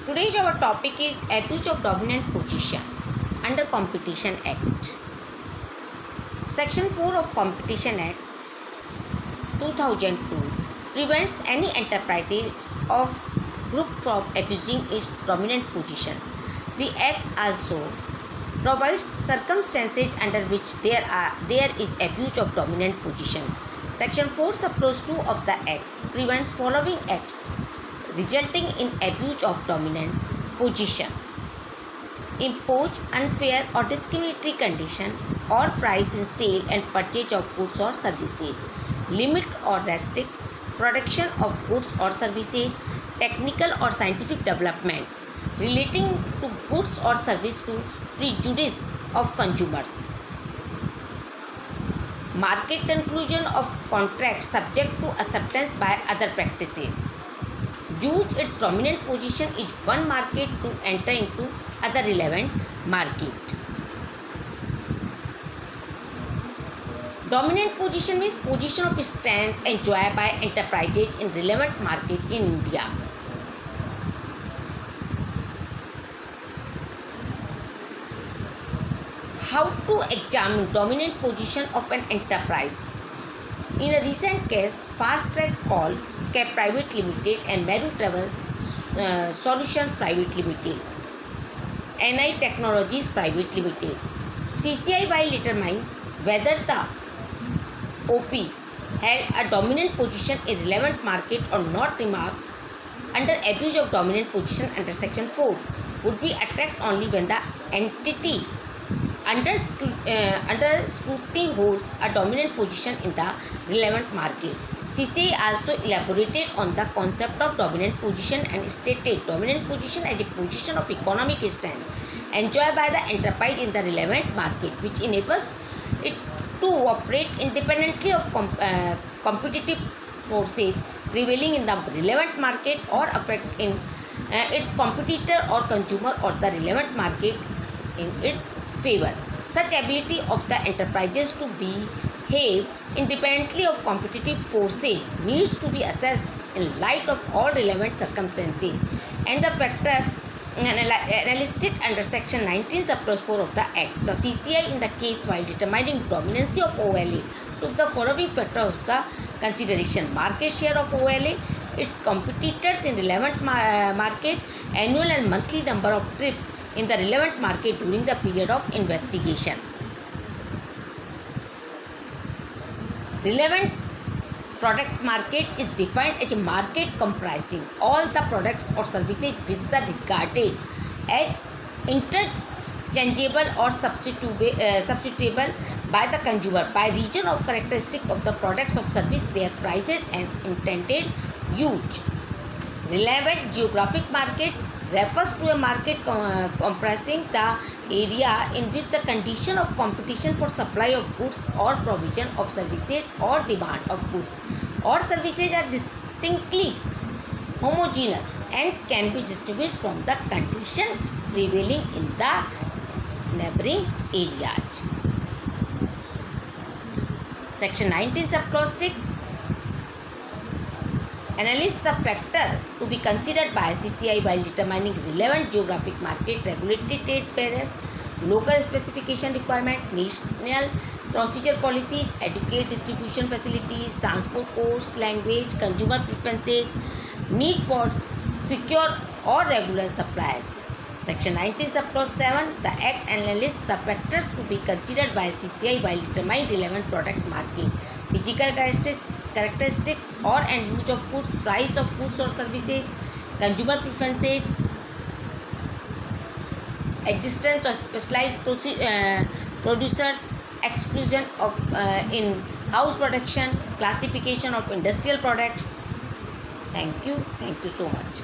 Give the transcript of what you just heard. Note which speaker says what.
Speaker 1: Today's our topic is abuse of dominant position under Competition Act. Section 4 of Competition Act 2002 prevents any enterprise or group from abusing its dominant position. The Act also provides circumstances under which there is abuse of dominant position. Section 4 subclause 2 of the Act prevents following acts resulting in abuse of dominant position: impose unfair or discriminatory condition or price in sale and purchase of goods or services, limit or restrict production of goods or services, technical or scientific development relating to goods or service to prejudice of consumers, market conclusion of contracts subject to acceptance by other practices, use its dominant position in one market to enter into other relevant market. Dominant position means position of strength enjoyed by enterprises in relevant market in India. How to examine dominant position of an enterprise? In a recent case, Fast Track Call Cab Private Limited and Meru Travel Solutions Private Limited, NI Technologies Private Limited, CCI while determining whether the OP had a dominant position in relevant market or not, remarked under abuse of dominant position under Section 4 would be attacked only when the entity under scrutiny holds a dominant position in the relevant market. CCI also elaborated on the concept of dominant position and stated dominant position as a position of economic strength enjoyed by the enterprise in the relevant market, which enables it to operate independently of competitive forces prevailing in the relevant market or affect in its competitor or consumer or the relevant market in its favor. Such ability of the enterprises to behave independently of competitive forces needs to be assessed in light of all relevant circumstances and the factor analyzed under Section 19 subclause 4 of the Act. The CCI in the case while determining dominancy of OLA took the following factors of the consideration: market share of OLA, its competitors in relevant market, annual and monthly number of trips in the relevant market during the period of investigation. Relevant product market is defined as a market comprising all the products or services which are regarded as interchangeable or substitutable by the consumer by reason of characteristic of the products or service, their prices and intended use. Relevant geographic market refers to a market comprising the area in which the condition of competition for supply of goods or provision of services or demand of goods or services are distinctly homogeneous and can be distinguished from the condition prevailing in the neighboring areas. Section 19 subclause 6 analyze the factor to be considered by CCI while determining relevant geographic market, regulatory trade barriers, local specification requirement, national procedure policies, adequate distribution facilities, transport costs, language, consumer preferences, need for secure or regular supplies. Section 19 subclause 7 the Act analyzes the factors to be considered by CCI while determining relevant product market, physical characteristics or and use of goods, price of goods or services, consumer preferences, existence of specialized producers, exclusion of in-house production, classification of industrial products. Thank you so much.